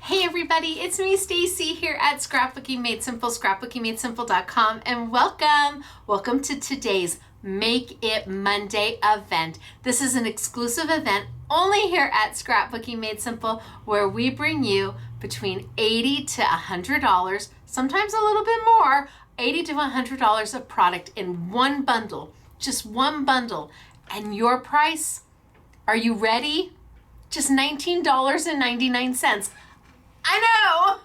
Hey everybody, it's me Stacy here at Scrapbooking Made Simple, scrapbookingmadesimple.com, and welcome to today's Make It Monday event. This is an exclusive event only here at Scrapbooking Made Simple where we bring you between $80 to $100, sometimes a little bit more, $80 to $100 of product in one bundle, just one bundle. And your price, are you ready? Just $19.99. I know,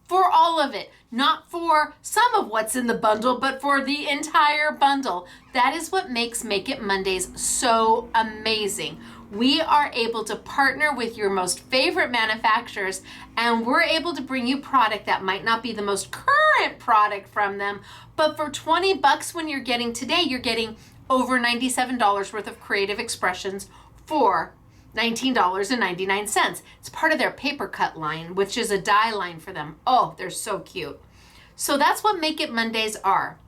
for all of it, not for some of what's in the bundle, but for the entire bundle. That is what makes Make It Mondays so amazing. We are able to partner with your most favorite manufacturers, and we're able to bring you product that might not be the most current product from them, but for 20 bucks when you're getting today, you're getting over $97 worth of creative expressions for $19.99. It's part of their paper cut line, which is a die line for them. Oh, they're so cute. So that's what Make It Mondays are.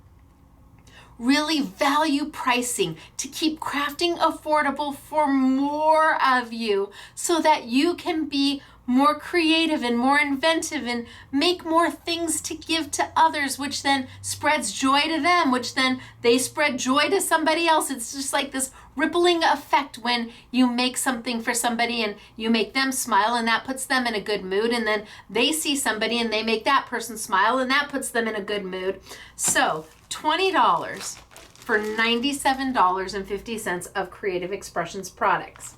Really value pricing to keep crafting affordable for more of you so that you can be more creative and more inventive and make more things to give to others, which then spreads joy to them, which then they spread joy to somebody else. It's just like this rippling effect when you make something for somebody and you make them smile, and that puts them in a good mood, and then they see somebody and they make that person smile and that puts them in a good mood. So $20 for $97.50 of Creative Expressions products.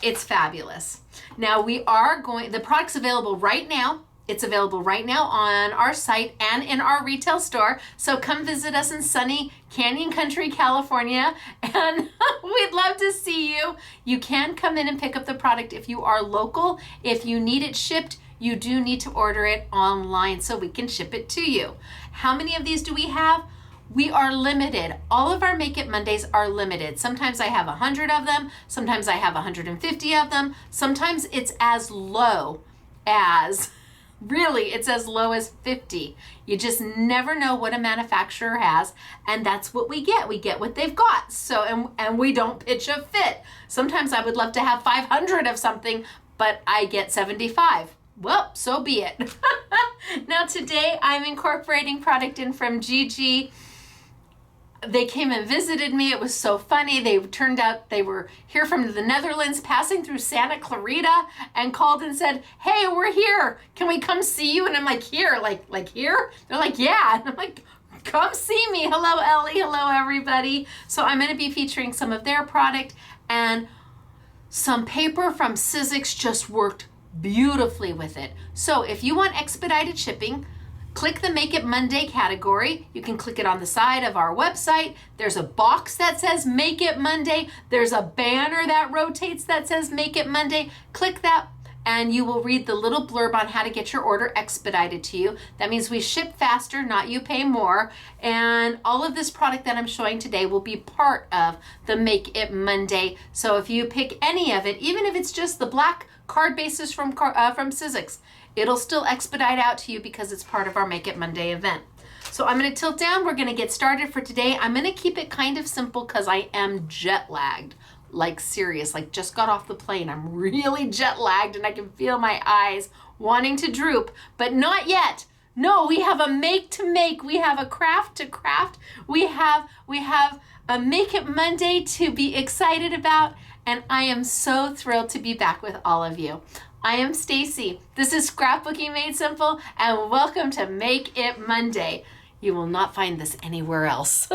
It's fabulous. Now the product's available right now. It's available right now on our site and in our retail store. So come visit us in sunny Canyon Country, California, and we'd love to see you. You can come in and pick up the product if you are local. If you need it shipped, you do need to order it online so we can ship it to you. How many of these do we have? We are limited. All of our Make It Mondays are limited. Sometimes I have 100 of them. Sometimes I have 150 of them. Sometimes it's as low as 50. You just never know what a manufacturer has, and that's what we get. We get what they've got. So, and we don't pitch a fit. Sometimes I would love to have 500 of something, but I get 75. Well, so be it. Now today I'm incorporating product in from Gigi. They came and visited me. It was so funny. They turned out they were here from the Netherlands, passing through Santa Clarita, and called and said, "Hey, we're here. Can we come see you?" And I'm like, "Here? Like here?" They're like, "Yeah." And I'm like, "Come see me." Hello, Ellie. Hello, everybody. So I'm going to be featuring some of their product, and some paper from Sizzix just worked beautifully with it. So if you want expedited shipping, click the Make It Monday category. You can click it on the side of our website. There's a box that says Make It Monday. There's a banner that rotates that says Make It Monday. Click that and you will read the little blurb on how to get your order expedited to you. That means we ship faster, not you pay more. And all of this product that I'm showing today will be part of the Make It Monday. So if you pick any of it, even if it's just the black card bases from Sizzix, it'll still expedite out to you because it's part of our Make It Monday event. So I'm going to tilt down. We're going to get started for today. I'm going to keep it kind of simple because I am jet lagged, like serious, like just got off the plane. I'm really jet lagged and I can feel my eyes wanting to droop, but not yet. No, we have a make to make. We have a craft to craft. We have a Make It Monday to be excited about. And I am so thrilled to be back with all of you. I am Stacy. This is Scrapbooking Made Simple, and welcome to Make It Monday. You will not find this anywhere else.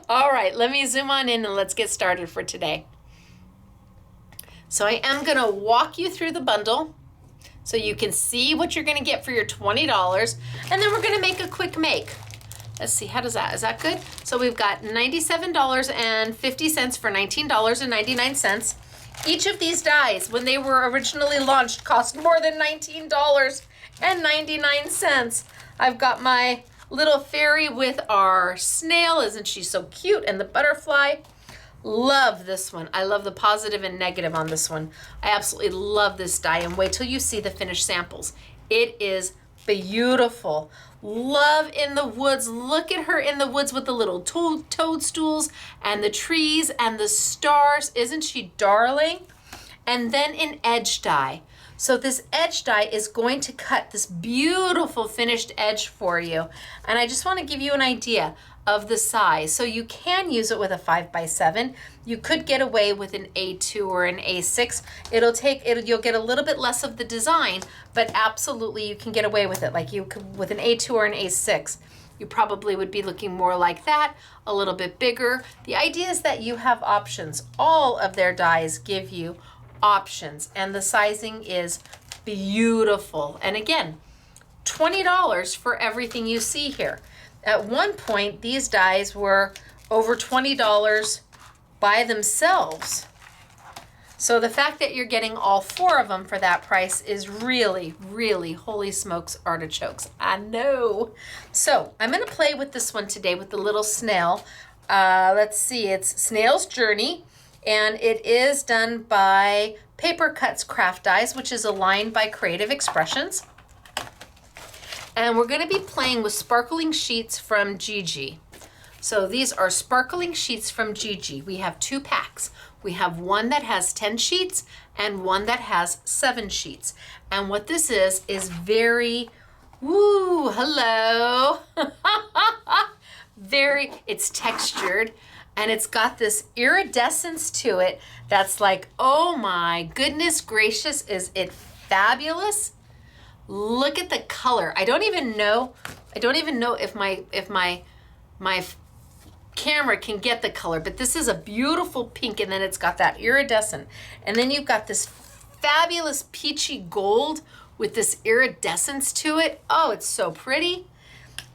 All right, let me zoom on in and let's get started for today. So I am going to walk you through the bundle so you can see what you're going to get for your $20, and then we're going to make a quick make. Let's see, how does that? Is that good? So we've got $97.50 for $19.99. Each of these dies, when they were originally launched, cost more than $19.99. I've got my little fairy with our snail. Isn't she so cute? And the butterfly. Love this one. I love the positive and negative on this one. I absolutely love this die, and wait till you see the finished samples. It is beautiful. Love in the woods. Look at her in the woods with the little toadstools and the trees and the stars. Isn't she darling? And then in edge die. So this edge die is going to cut this beautiful finished edge for you. And I just want to give you an idea of the size. So you can use it with a 5x7. You could get away with an A2 or an A6. You'll get a little bit less of the design, but absolutely you can get away with it. Like you could with an A2 or an A6. You probably would be looking more like that, a little bit bigger. The idea is that you have options. All of their dies give you options, and the sizing is beautiful. And again, $20 for everything you see here. At one point, these dies were over $20 by themselves. So the fact that you're getting all 4 of them for that price is really, really, holy smokes, artichokes. I know. So I'm going to play with this one today with the little snail. Let's see, it's Snail's Journey, and it is done by Paper Cuts Craft Dies, which is a line by Creative Expressions. And we're going to be playing with sparkling sheets from Gigi. So these are sparkling sheets from Gigi. We have 2 packs. We have one that has 10 sheets and one that has 7 sheets. And what this is very, woo, hello. It's textured and it's got this iridescence to it that's like, oh my goodness gracious, is it fabulous? Look at the color. I don't even know if my camera can get the color, but this is a beautiful pink, and then it's got that iridescent, and then you've got this fabulous peachy gold with this iridescence to it. Oh, it's so pretty.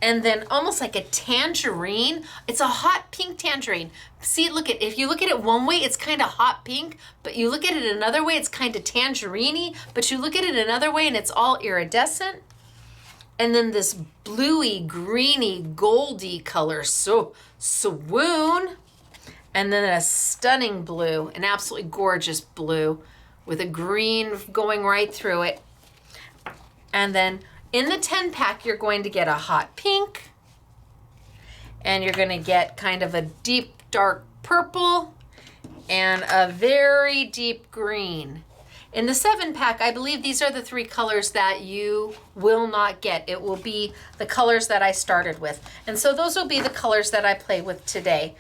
And then almost like a tangerine. It's a hot pink tangerine. See, if you look at it one way, it's kind of hot pink, but you look at it another way, it's kind of tangerine-y, but you look at it another way and it's all iridescent. And then this bluey, greeny, goldy color, so swoon. And then a stunning blue, an absolutely gorgeous blue with a green going right through it. And then in the 10 pack, you're going to get a hot pink, and you're going to get kind of a deep, dark purple, and a very deep green. In the 7 pack, I believe these are the 3 colors that you will not get. It will be the colors that I started with. And so those will be the colors that I play with today,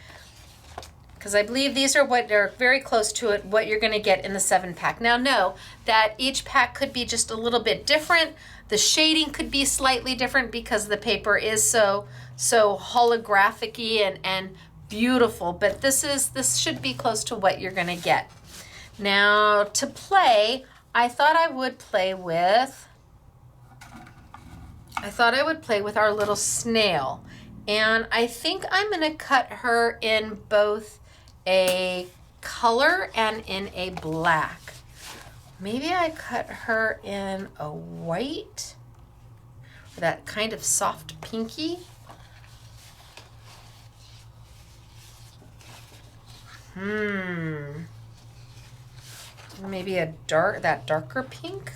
because I believe these are what are very close to it, what you're going to get in the 7 pack. Now know that each pack could be just a little bit different. The shading could be slightly different because the paper is so holographic-y and beautiful, but this should be close to what you're going to get. Now to play, I thought I would play with our little snail, and I think I'm going to cut her in both a color and in a black. Maybe I cut her in a white, that kind of soft pinky. Maybe that darker pink.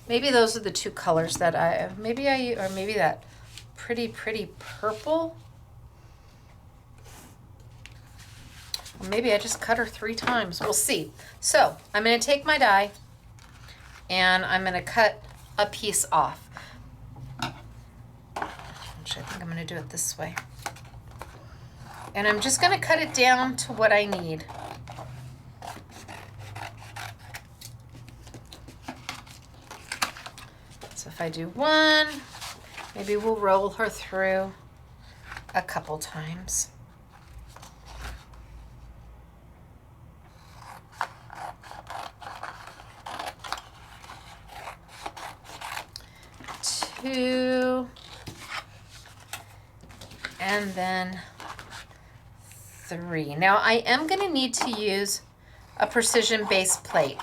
Maybe those are the 2 colors that maybe that pretty purple. Or maybe I just cut her 3 times. We'll see. So I'm going to take my die and I'm going to cut a piece off. Actually, I think I'm going to do it this way. And I'm just going to cut it down to what I need. So if I do 1, maybe we'll roll her through a couple times. Two, and then 3. Now I am going to need to use a precision base plate.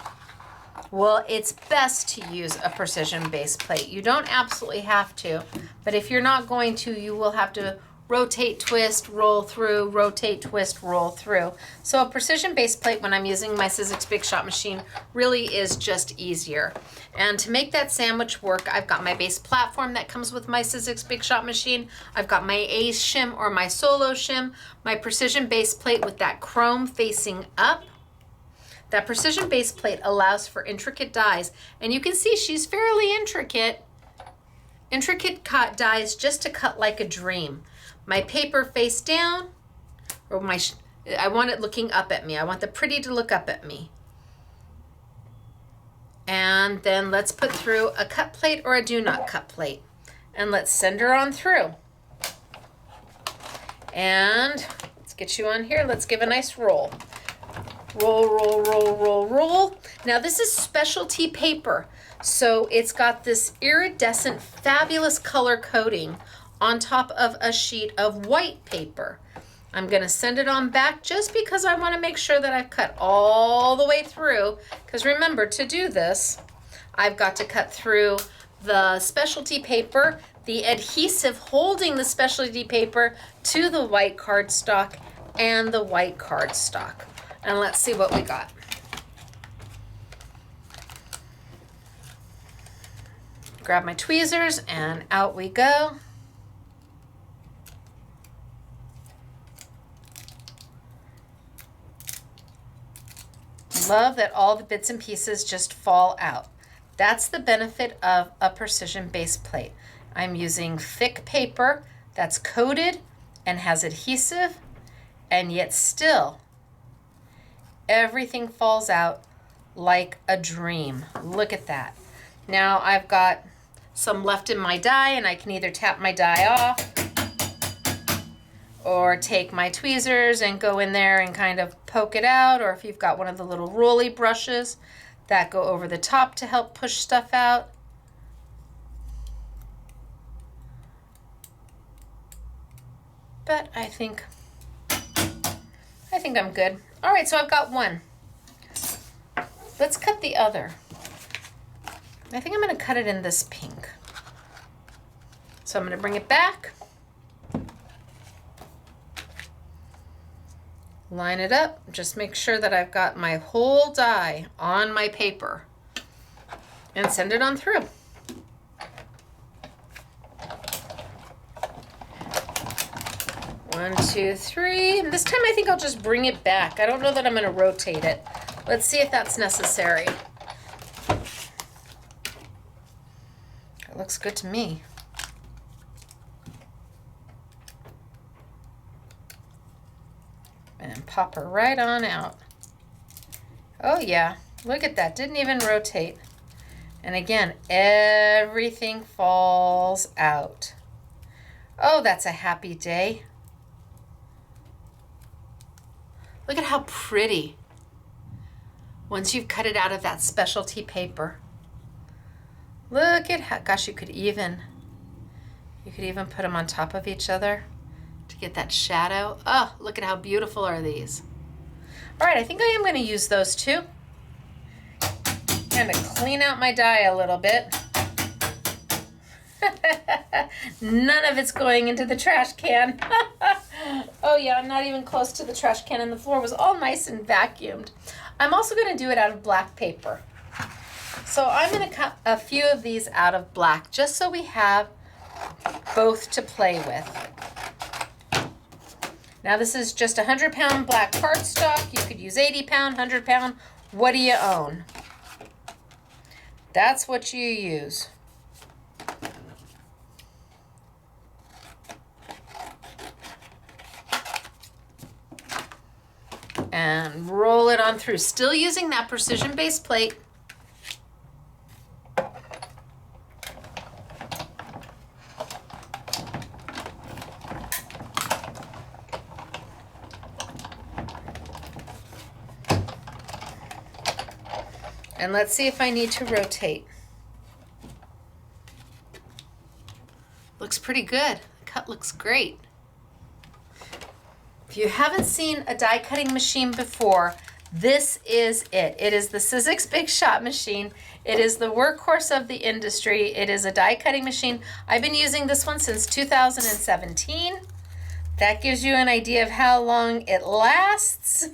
Well, it's best to use a precision base plate. You don't absolutely have to, but if you're not going to, you will have to rotate, twist, roll through, rotate, twist, roll through. So a precision base plate when I'm using my Sizzix Big Shot machine really is just easier. And to make that sandwich work, I've got my base platform that comes with my Sizzix Big Shot machine. I've got my Ace shim or my Solo shim, my precision base plate with that chrome facing up. That precision base plate allows for intricate dies, and you can see she's fairly intricate. Intricate cut dies just to cut like a dream. My paper face down, or I want it looking up at me. I want the pretty to look up at me. And then let's put through a cut plate or a do not cut plate. And let's send her on through. And let's get you on here. Let's give a nice roll. Roll, roll, roll, roll, roll. Now this is specialty paper. So it's got this iridescent, fabulous color coating on top of a sheet of white paper. I'm gonna send it on back just because I wanna make sure that I've cut all the way through. Because remember, to do this, I've got to cut through the specialty paper, the adhesive holding the specialty paper to the white cardstock, and the white cardstock. And let's see what we got. Grab my tweezers and out we go. Love that all the bits and pieces just fall out. That's the benefit of a precision base plate. I'm using thick paper that's coated and has adhesive, and yet still everything falls out like a dream. Look at that. Now I've got some left in my die, and I can either tap my die off or take my tweezers and go in there and kind of poke it out, or if you've got one of the little rolly brushes that go over the top to help push stuff out. But I think I'm good. All right, so I've got one. Let's cut the other. I think I'm going to cut it in this pink. So I'm going to bring it back. Line it up. Just make sure that I've got my whole die on my paper. And send it on through. One, two, three. And this time I think I'll just bring it back. I don't know that I'm going to rotate it. Let's see if that's necessary. It looks good to me. And pop her right on out. Oh yeah, look at that, didn't even rotate. And again, everything falls out. Oh, that's a happy day. Look at how pretty. Once you've cut it out of that specialty paper. Look at how, gosh, you could even put them on top of each other to get that shadow. Oh, look at how beautiful are these. All right, I think I am going to use those too. Kind of clean out my die a little bit. None of it's going into the trash can. Oh yeah, I'm not even close to the trash can, and the floor was all nice and vacuumed. I'm also going to do it out of black paper. So I'm going to cut a few of these out of black just so we have both to play with. Now this is just 100-pound black cardstock. You could use 80-pound, 100-pound. What do you own? That's what you use. And roll it on through. Still using that precision base plate. And let's see if I need to rotate. Looks pretty good. The cut looks great. If you haven't seen a die cutting machine before, this is it. It is the Sizzix Big Shot machine. It is the workhorse of the industry. It is a die cutting machine. I've been using this one since 2017. That gives you an idea of how long it lasts.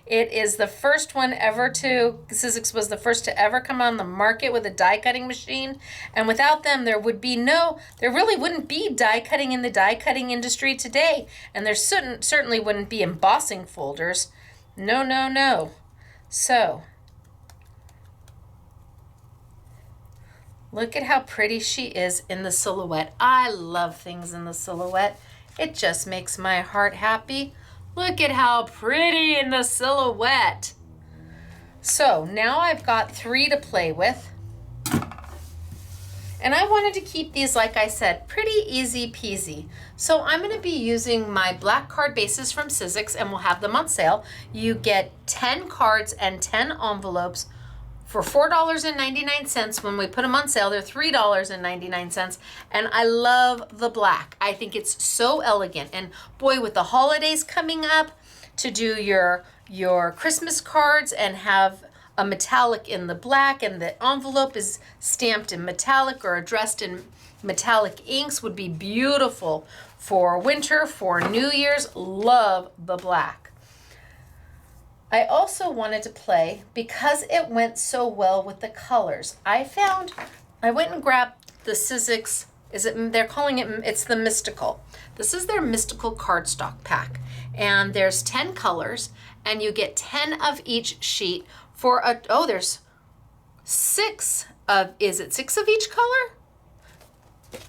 It is the first one ever to, Sizzix was the first to ever come on the market with a die cutting machine. And without them, there really wouldn't be die cutting in the die cutting industry today. And there certainly wouldn't be embossing folders. No, no, no. So, look at how pretty she is in the silhouette. I love things in the silhouette. It just makes my heart happy. Look at how pretty in the silhouette. So now I've got 3 to play with. And I wanted to keep these, like I said, pretty easy peasy. So I'm going to be using my black card bases from Sizzix, and we'll have them on sale. You get 10 cards and 10 envelopes for $4.99. When we put them on sale, they're $3.99. And I love the black. I think it's so elegant. And boy, with the holidays coming up, to do your Christmas cards and have a metallic in the black, and the envelope is stamped in metallic or addressed in metallic inks, would be beautiful for winter, for New Year's. Love the black. I also wanted to play, because it went so well with the colors, I went and grabbed the Sizzix, they're calling it, it's the Mystical. This is their Mystical cardstock pack. And there's 10 colors, and you get 10 of each sheet for there's 6 of, is it 6 of each color? It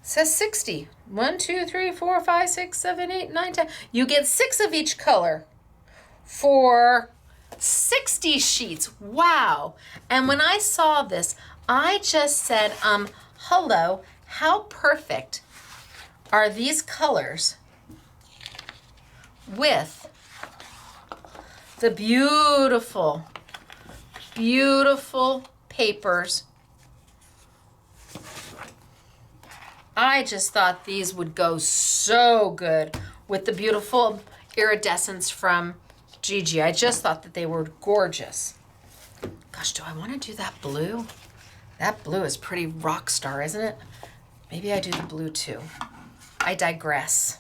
says 60. 1, 2, 3, 4, 5, 6, 7, 8, 9, 10. You get 6 of each color for 60 sheets. Wow. And when I saw this, I just said, hello, how perfect are these colors with the beautiful, beautiful papers. I just thought these would go so good with the beautiful iridescence from Gigi. I just thought that they were gorgeous. Gosh, do I want to do that blue? That blue is pretty rock star, isn't it? Maybe I do the blue too. I digress.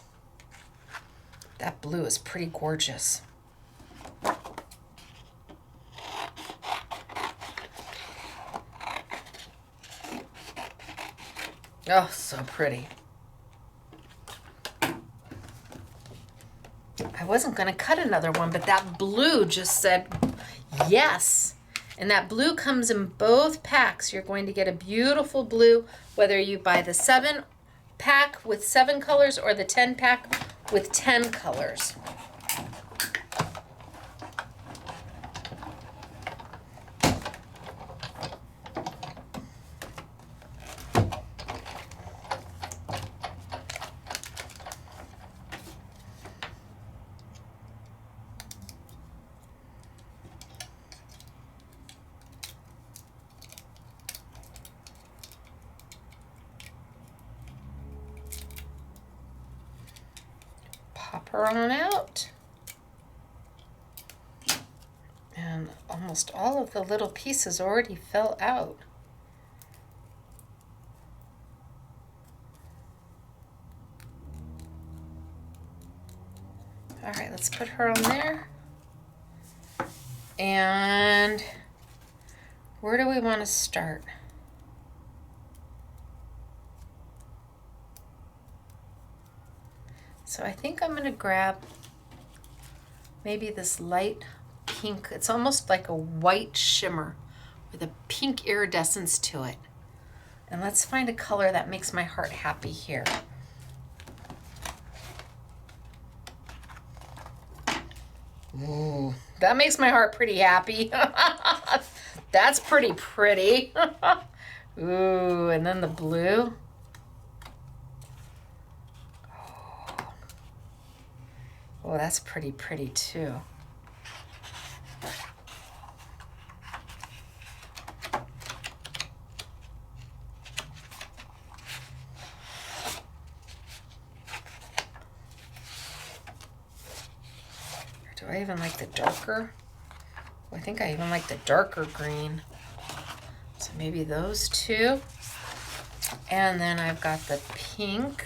That blue is pretty gorgeous. Oh, so pretty. I wasn't going to cut another one, but that blue just said yes. And that blue comes in both packs. You're going to get a beautiful blue, whether you buy the 7 pack with 7 colors or the 10 pack with 10 colors. Pop her on out. And almost all of the little pieces already fell out. All right, let's put her on there. And where do we want to start? So I think I'm going to grab maybe this light pink. It's almost like a white shimmer with a pink iridescence to it. And let's find a color that makes my heart happy here. Ooh, that makes my heart pretty happy. That's pretty pretty. Ooh, and then the blue. Oh, that's pretty pretty too. Do I even like the darker? Oh, I think I even like the darker green. So maybe those two. And then I've got the pink.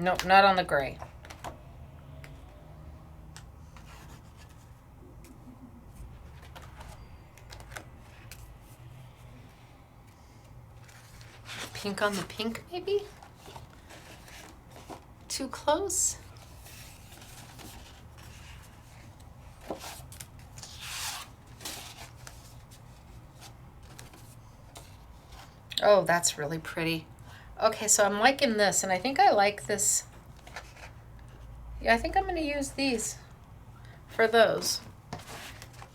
Nope, not on the gray. pink on the pink, maybe? Too close? Oh, that's really pretty. Okay, so I'm liking this, and I think I like this. Yeah, I think I'm going to use these for those.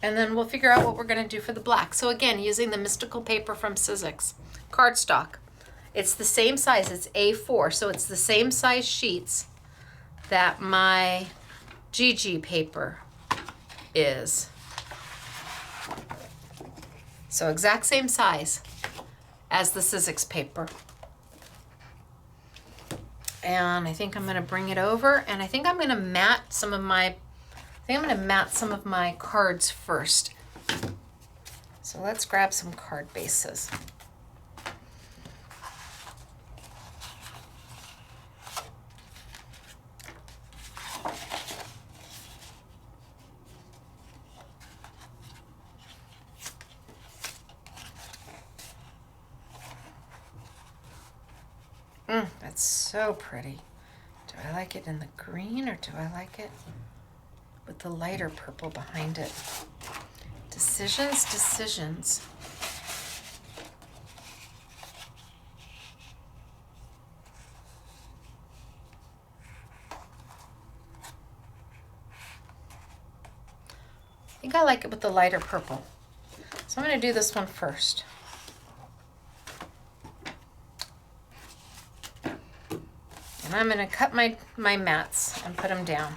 And then we'll figure out what we're going to do for the black. So again, using the Mystical paper from Sizzix cardstock. It's the same size. It's A4, so it's the same size sheets that my Gigi paper is. So exact same size as the Sizzix paper. And I think I'm going to bring it over, and I think I'm going to mat some of my cards first. So let's grab some card bases. That's so pretty. Do I like it in the green, or do I like it with the lighter purple behind it? Decisions, decisions. I think I like it with the lighter purple. So I'm going to do this one first. And I'm going to cut my mats and put them down.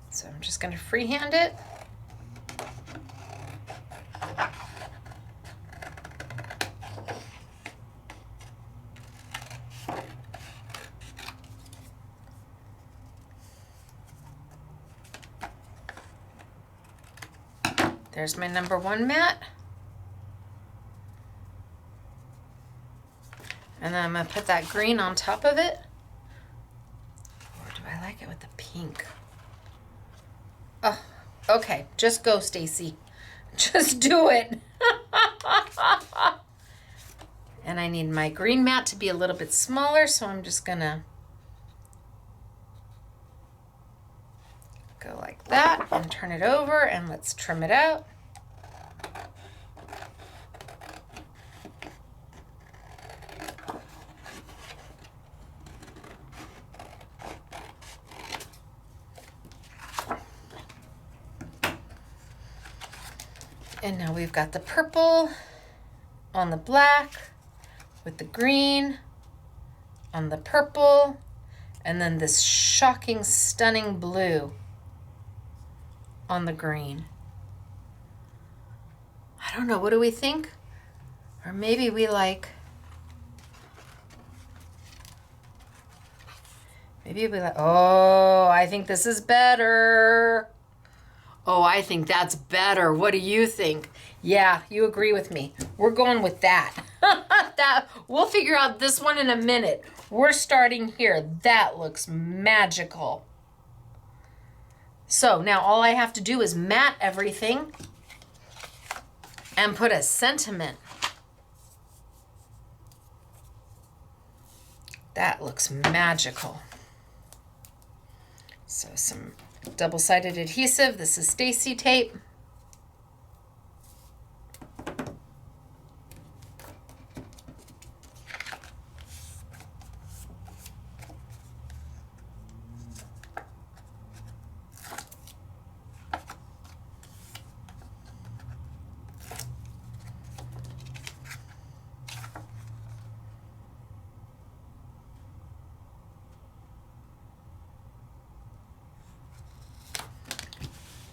So I'm just going to freehand it. There's my number 1 mat. And then I'm going to put that green on top of it. Or do I like it with the pink? Oh, okay. Just go, Stacy. Just do it. And I need my green mat to be a little bit smaller, so I'm just going to go like that and turn it over, and let's trim it out. And now we've got the purple on the black with the green on the purple, and then this shocking, stunning blue on the green. I don't know, what do we think? Or maybe we like, oh, I think this is better. Oh, I think that's better. What do you think? Yeah, you agree with me. We're going with that. We'll figure out this one in a minute. We're starting here. That looks magical. So now all I have to do is mat everything and put a sentiment. That looks magical. So some double-sided adhesive. This is Stacy tape.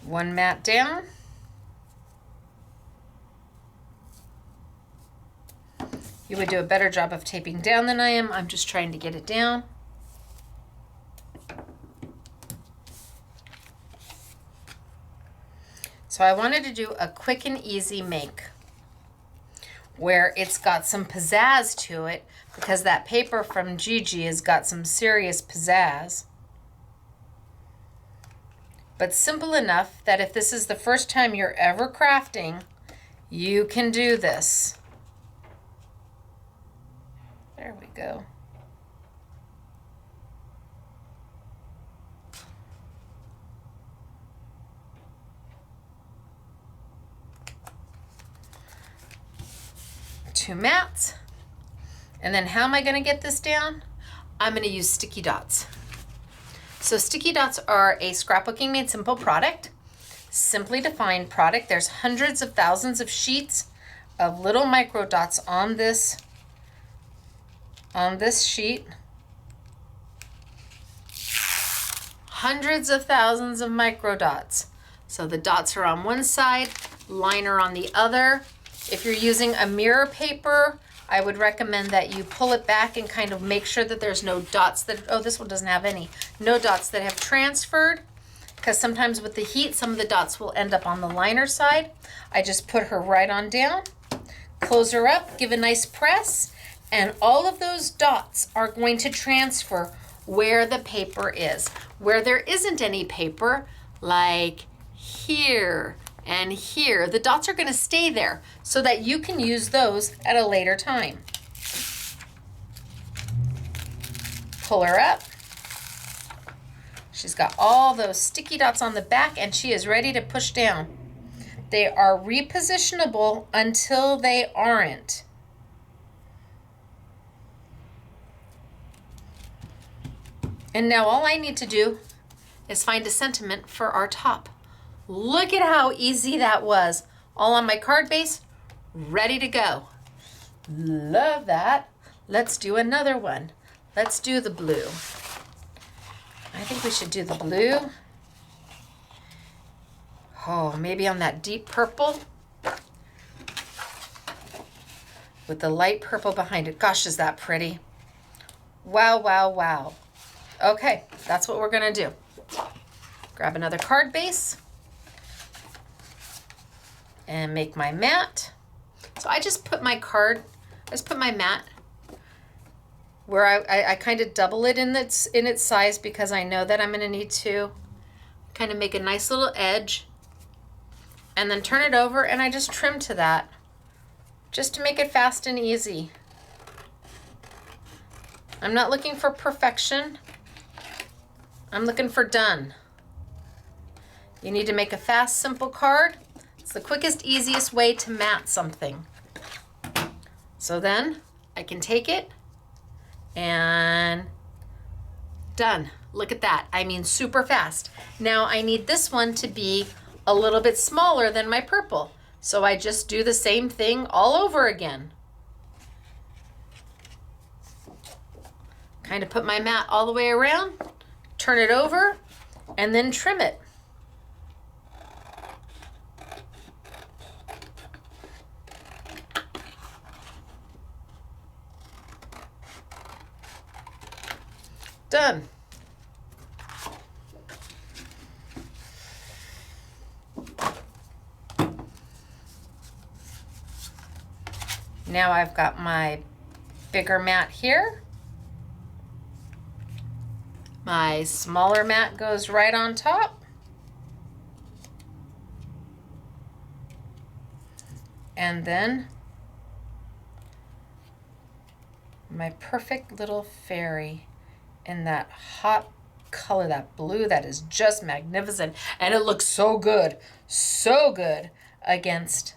One mat down. You would do a better job of taping down than I am. I'm just trying to get it down. So I wanted to do a quick and easy make where it's got some pizzazz to it, because that paper from Gigi has got some serious pizzazz. but simple enough that if this is the first time you're ever crafting, you can do this. There we go. Two mats. And then how am I going to get this down? I'm going to use sticky dots. So sticky dots are a Scrapbooking Made Simple product. Simply defined product. There's hundreds of thousands of sheets of little micro dots on this sheet. Hundreds of thousands of micro dots. So the dots are on one side, liner on the other. If you're using a mirror paper, I would recommend that you pull it back and kind of make sure that there's no dots that, oh, this one doesn't have any, no dots that have transferred, because sometimes with the heat, some of the dots will end up on the liner side. I just put her right on down, close her up, give a nice press, and all of those dots are going to transfer where the paper is. Where there isn't any paper, like here, and here, the dots are going to stay there so that you can use those at a later time. Pull her up. She's got all those sticky dots on the back and she is ready to push down. They are repositionable until they aren't. And now all I need to do is find a sentiment for our top. Look at how easy that was. All on my card base, ready to go. Love that. Let's do another one. Let's do the blue. I think we should do the blue. Oh, maybe on that deep purple with the light purple behind it. Gosh, is that pretty? Wow, wow, wow. Okay, that's what we're gonna do. Grab another card base and make my mat. So I just put my mat where I kind of double it in its size because I know that I'm gonna need to kind of make a nice little edge and then turn it over, and I just trim to that just to make it fast and easy. I'm not looking for perfection. I'm looking for done. You need to make a fast, simple card. It's the quickest, easiest way to mat something. So then I can take it and done. Look at that. I mean, super fast. Now I need this one to be a little bit smaller than my purple. So I just do the same thing all over again. Kind of put my mat all the way around, turn it over, and then trim it. Done. Now I've got my bigger mat here. My smaller mat goes right on top. And then my perfect little fairy in that hot color, that blue, that is just magnificent. And it looks so good against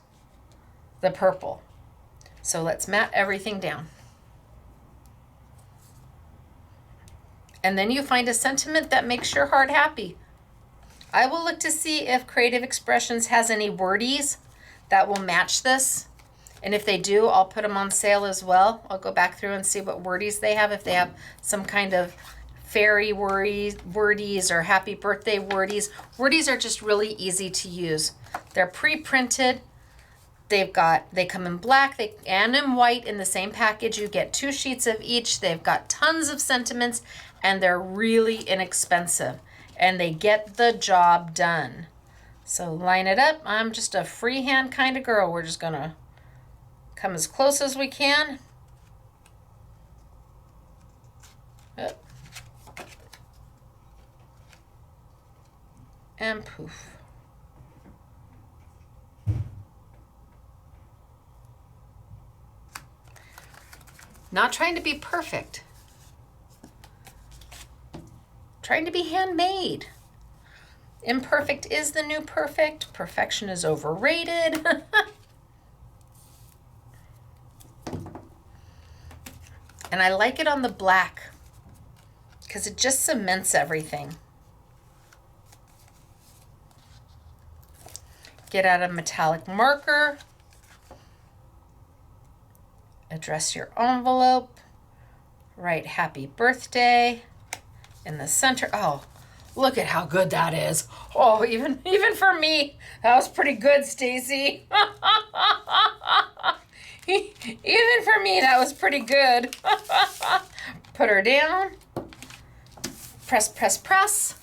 the purple. So let's mat everything down. And then you find a sentiment that makes your heart happy. I will look to see if Creative Expressions has any wordies that will match this. And if they do, I'll put them on sale as well. I'll go back through and see what wordies they have. If they have some kind of fairy wordies or happy birthday wordies. Wordies are just really easy to use. They're pre-printed. They come in black and in white in the same package. You get 2 sheets of each. They've got tons of sentiments and they're really inexpensive and they get the job done. So line it up. I'm just a freehand kind of girl. We're just gonna come as close as we can. and poof. Not trying to be perfect. Trying to be handmade. Imperfect is the new perfect. Perfection is overrated. And I like it on the black because it just cements everything. Get out a metallic marker. Address your envelope. Write happy birthday in the center. Oh, look at how good that is. Oh, even for me, that was pretty good, Stacy. Even for me, that was pretty good. Put her down. Press, press, press.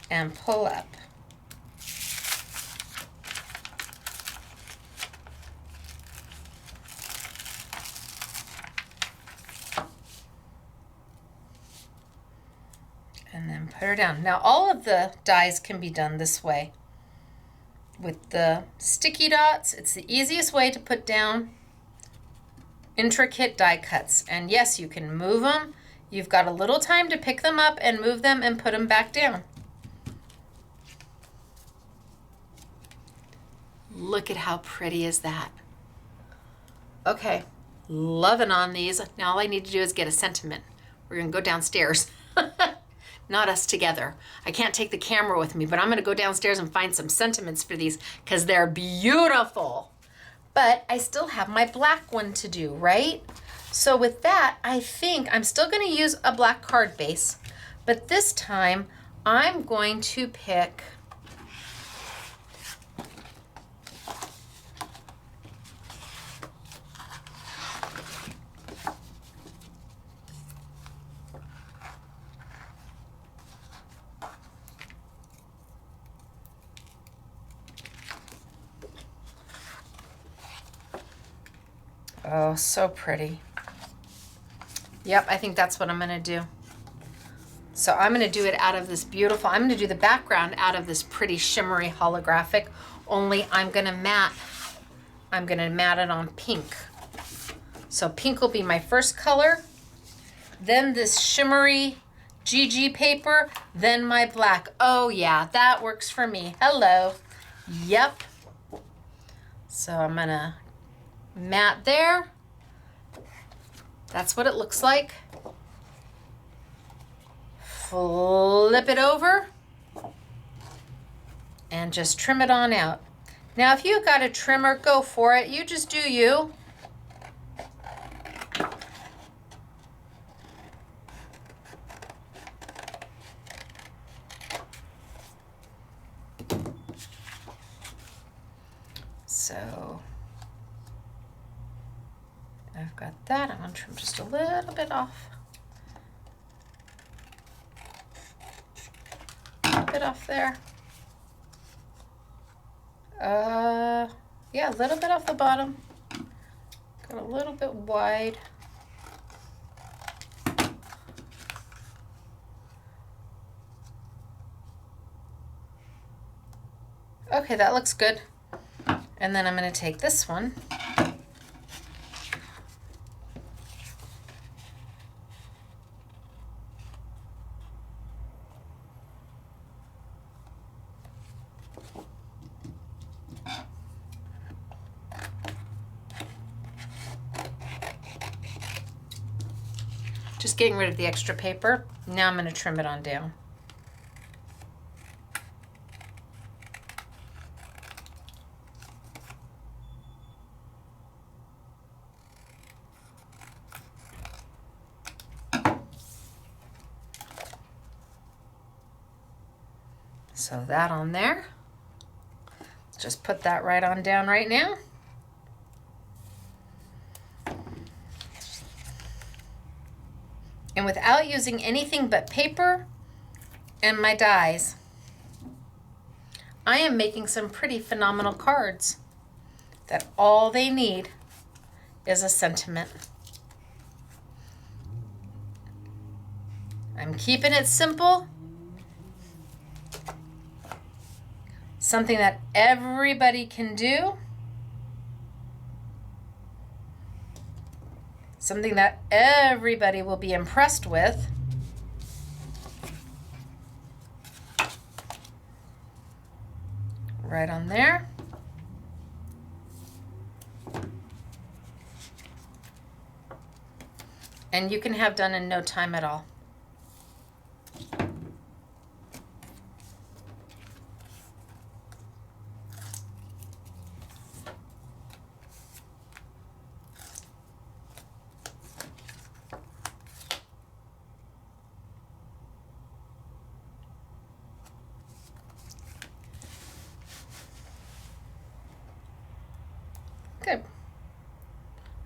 And pull up. And then put her down. Now all of the dies can be done this way. With the sticky dots, it's the easiest way to put down intricate die cuts. And yes, you can move them. You've got a little time to pick them up and move them and put them back down. Look at how pretty is that. Okay, loving on these. Now all I need to do is get a sentiment. We're gonna go downstairs. Not us together. I can't take the camera with me, but I'm gonna go downstairs and find some sentiments for these because they're beautiful. But I still have my black one to do, right? So with that, I think I'm still gonna use a black card base, but this time I'm going to pick oh, so pretty. Yep, I think that's what I'm gonna do. So I'm gonna do it out of this beautiful, I'm gonna do the background out of this pretty shimmery holographic, only I'm gonna matte it on pink. So pink will be my first color, then this shimmery GG paper, then my black. Oh yeah, that works for me. Hello. Yep. So I'm gonna matte there. That's what it looks like. Flip it over and just trim it on out. Now if you got a trimmer, go for it. You just do you. So I've got that. I'm gonna trim just a little bit off. A bit off there. Yeah, a little bit off the bottom. Got a little bit wide. Okay, that looks good. And then I'm going to take this one. Just getting rid of the extra paper. Now I'm going to trim it on down. So that on there. Just put that right on down right now. And without using anything but paper and my dies, I am making some pretty phenomenal cards that all they need is a sentiment. I'm keeping it simple. Something that everybody can do. Something that everybody will be impressed with. Right on there. And you can have done in no time at all. Good.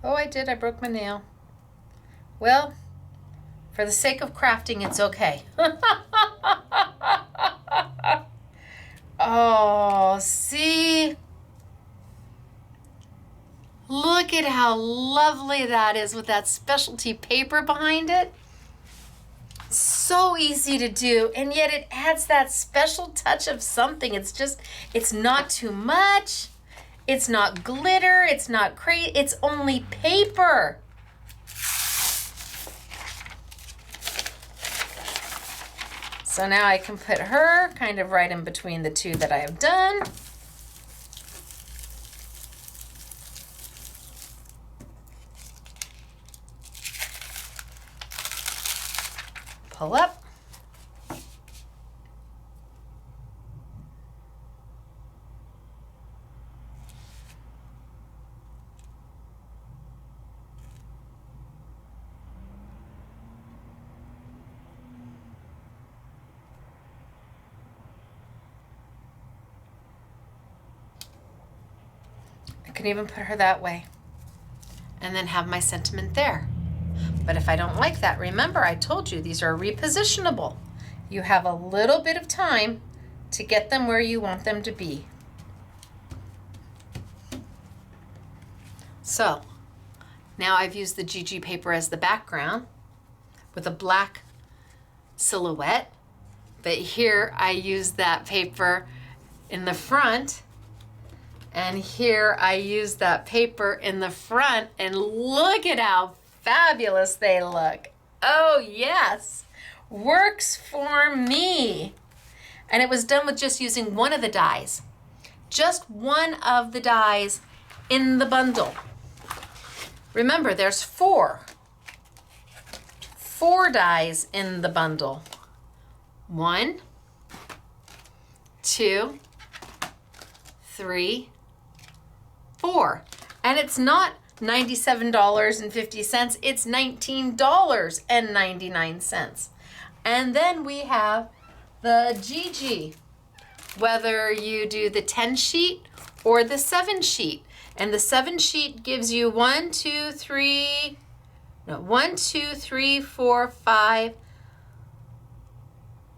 Oh, I did. I broke my nail. Well, for the sake of crafting, it's okay. Oh, see? Look at how lovely that is with that specialty paper behind it. So easy to do, and yet it adds that special touch of something. It's not too much. It's not glitter. It's not crazy. It's only paper. So now I can put her kind of right in between the two that I have done. Pull up. I can even put her that way and then have my sentiment there. But if I don't like that, remember I told you these are repositionable. You have a little bit of time to get them where you want them to be. So now I've used the GG paper as the background with a black silhouette, but here I use that paper in the front, and here I use that paper in the front, and look at how fabulous they look. Oh yes, works for me. And it was done with just using one of the dies. Just one of the dies in the bundle. Remember, there's four dies in the bundle. 1, 2, 3, 4. And it's not $97.50, it's $19.99. And then we have the GG, whether you do the 10 sheet or the 7 sheet. And the 7 sheet gives you 1, 2, 3, 4, 5,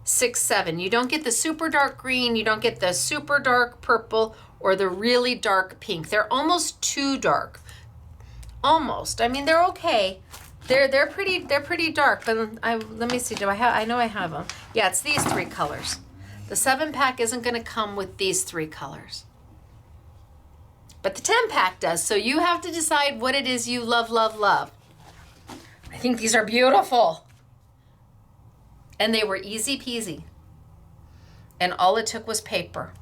6, 7. You don't get the super dark green, you don't get the super dark purple or the really dark pink. They're almost too dark. Almost. I mean, they're okay. They're pretty dark, but let me see. I know I have them. Yeah, it's these 3 colors. The 7-pack isn't going to come with these 3 colors. But the 10-pack does, so you have to decide what it is you love, love, love. I think these are beautiful. And they were easy peasy. And all it took was paper.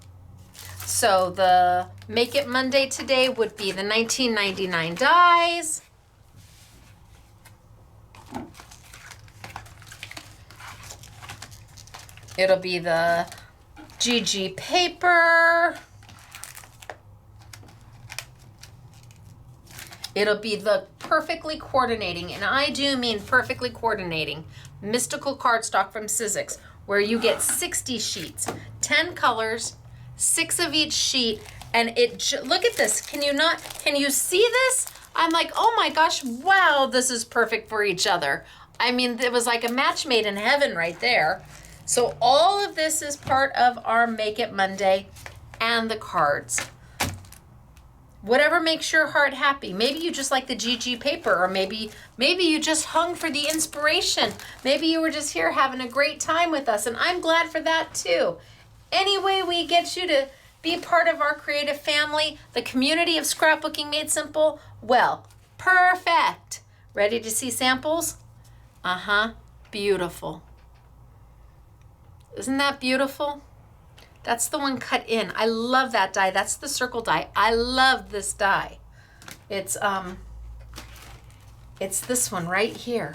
So the Make It Monday today would be the $19.99 dies. It'll be the GG paper. It'll be the perfectly coordinating, and I do mean perfectly coordinating, mystical cardstock from Sizzix, where you get 60 sheets, 10 colors, 6 of each sheet, and look at this. Can you see this? I'm like, oh my gosh, wow, this is perfect for each other. I mean, it was like a match made in heaven right there. So all of this is part of our Make It Monday and the cards. Whatever makes your heart happy. Maybe you just like the GG paper, or maybe you just hung for the inspiration. Maybe you were just here having a great time with us, and I'm glad for that too. Any way we get you to be part of our creative family, the community of Scrapbooking Made Simple, well, perfect. Ready to see samples? Beautiful. Isn't that beautiful? That's the one cut in. I love that die. That's the circle die. I love this die. It's this one right here.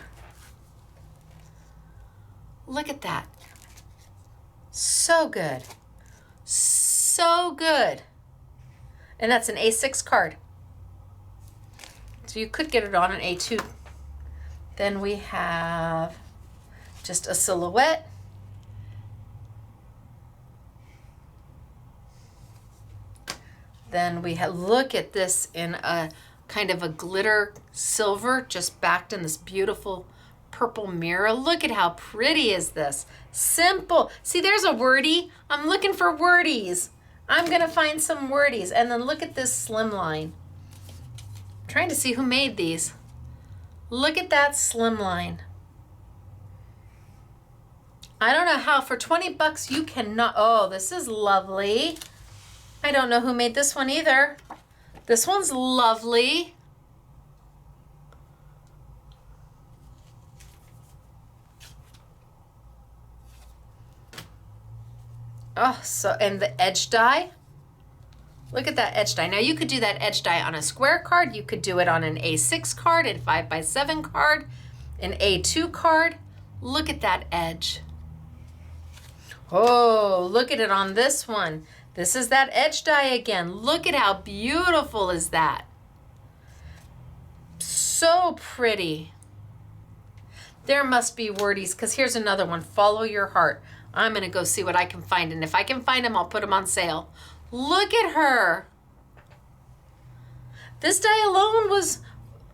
Look at that. So good. So good. And that's an A6 card. So you could get it on an A2. Then we have just a silhouette. Then we have, look at this in a kind of a glitter silver, just backed in this beautiful purple mirror. Look at how pretty is this. Simple. See, there's a wordie. I'm looking for wordies. I'm going to find some wordies. And then look at this slimline. I'm trying to see who made these. Look at that slimline. I don't know how, for 20 bucks you cannot, oh, this is lovely. I don't know who made this one either. This one's lovely. Oh, so, and the edge die. Look at that edge die. Now you could do that edge die on a square card. You could do it on an A6 card, a 5x7 card, an A2 card. Look at that edge. Oh, look at it on this one. This is that edge die again. Look at how beautiful is that. So pretty. There must be wordies, because here's another one. Follow your heart. I'm going to go see what I can find. And if I can find them, I'll put them on sale. Look at her. This die alone was,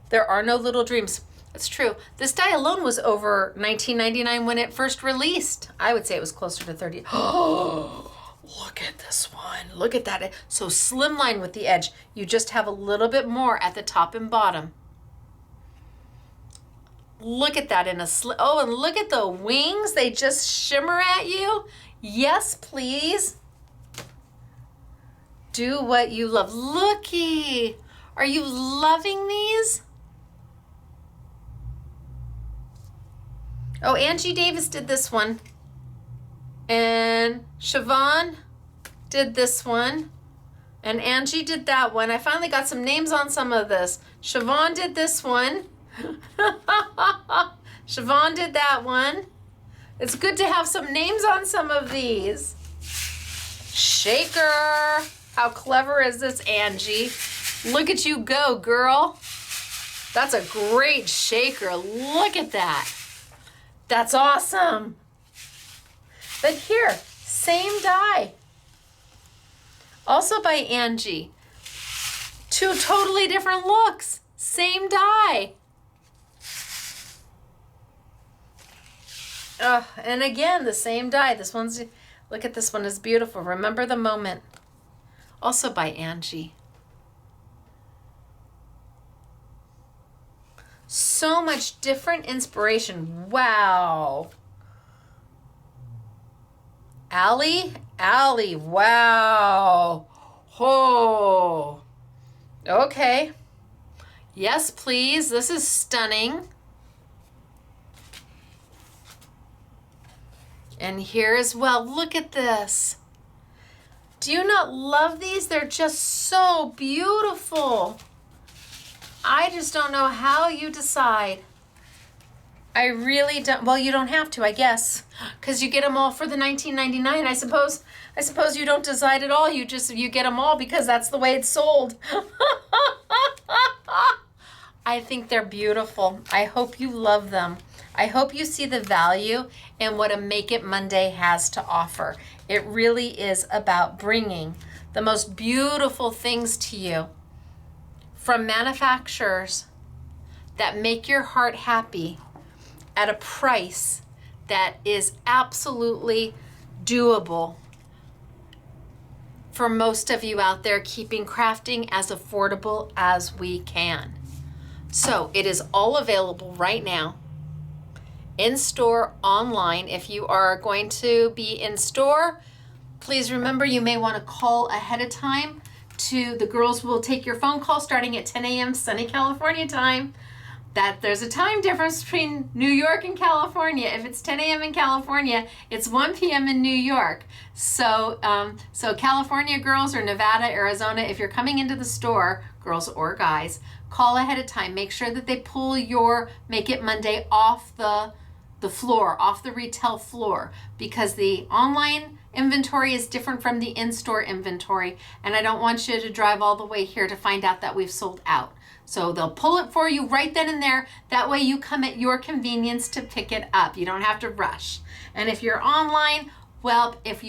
there are no little dreams. It's true. This die alone was over $19.99 when it first released. I would say it was closer to $30. Oh, look at this one. Look at that. So slimline with the edge. You just have a little bit more at the top and bottom. Look at that in a oh, and look at the wings. They just shimmer at you. Yes, please. Do what you love. Looky. Are you loving these? Oh, Angie Davis did this one. And Siobhan did this one. And Angie did that one. I finally got some names on some of this. Siobhan did this one. Siobhan did that one. It's good to have some names on some of these. Shaker. How clever is this, Angie? Look at you go, girl. That's a great shaker. Look at that. That's awesome. But here, same die. Also by Angie. Two totally different looks. Same die. Oh, and again, the same die. This one's, look at this one, is beautiful. Remember the moment. Also by Angie. So much different inspiration. Wow. Allie, wow. Oh. Okay. Yes, please. This is stunning. And here as well. Look at this. Do you not love these? They're just so beautiful. I just don't know how you decide. I really don't. Well, you don't have to, I guess, because you get them all for the $19.99. I suppose you don't decide at all. You get them all because that's the way it's sold. I think they're beautiful. I hope you love them. I hope you see the value in what a Make It Monday has to offer. It really is about bringing the most beautiful things to you from manufacturers that make your heart happy at a price that is absolutely doable for most of you out there, keeping crafting as affordable as we can. So it is all available right now, in store, online. If you are going to be in store, please remember you may want to call ahead of time. The girls will take your phone call starting at 10 a.m. sunny California time. That there's a time difference between New York and California. If it's 10 a.m. in California, it's 1 p.m. in New York. So California girls or Nevada, Arizona, if you're coming into the store, girls or guys, call ahead of time. Make sure that they pull your Make It Monday off the floor, off the retail floor, because the online inventory is different from the in-store inventory, and I don't want you to drive all the way here to find out that we've sold out. So they'll pull it for you right then and there. That way you come at your convenience to pick it up. You don't have to rush. And if you're online, well, if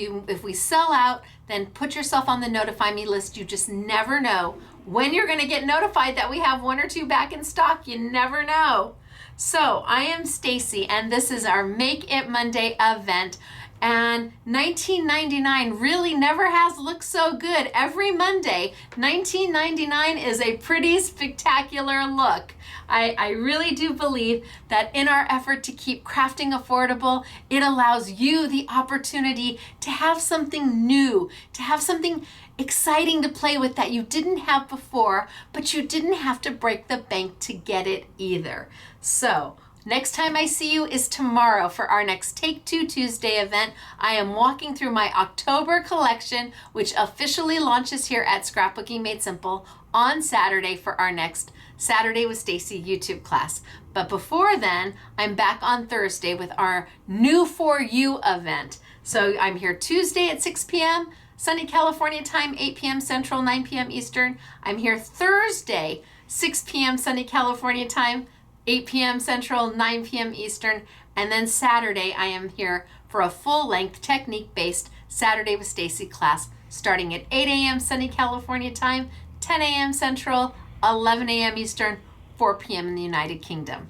we sell out, then put yourself on the notify me list. You just never know when you're going to get notified that we have 1 or 2 back in stock. You never know. So I am Stacy, and this is our Make It Monday event. And 1999 really never has looked so good. Every Monday, 1999 is a pretty spectacular look. I really do believe that in our effort to keep crafting affordable, it allows you the opportunity to have something new, to have something exciting to play with that you didn't have before, but you didn't have to break the bank to get it either. So next time I see you is tomorrow for our next Take Two Tuesday event. I am walking through my October collection, which officially launches here at Scrapbooking Made Simple on Saturday for our next Saturday with Stacy YouTube class. But before then, I'm back on Thursday with our New For You event. So I'm here Tuesday at 6 p.m. sunny California time, 8 p.m. Central, 9 p.m. Eastern. I'm here Thursday, 6 p.m. sunny California time, 8 p.m. Central, 9 p.m. Eastern, and then Saturday I am here for a full-length technique-based Saturday with Stacy class starting at 8 a.m. sunny California time, 10 a.m. Central, 11 a.m. Eastern, 4 p.m. in the United Kingdom.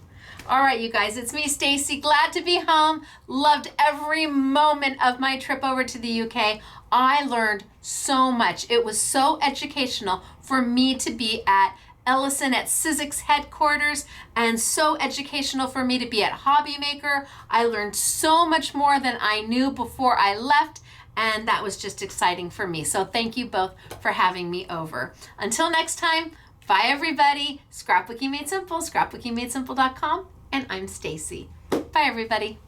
All right, you guys, it's me, Stacy. Glad to be home. Loved every moment of my trip over to the UK. I learned so much. It was so educational for me to be at Ellison at Sizzix headquarters, and so educational for me to be at Hobby Maker. I learned so much more than I knew before I left, and that was just exciting for me. So thank you both for having me over. Until next time, bye everybody. Scrapbooking Made Simple, scrapbookingmadesimple.com, and I'm Stacy. Bye everybody.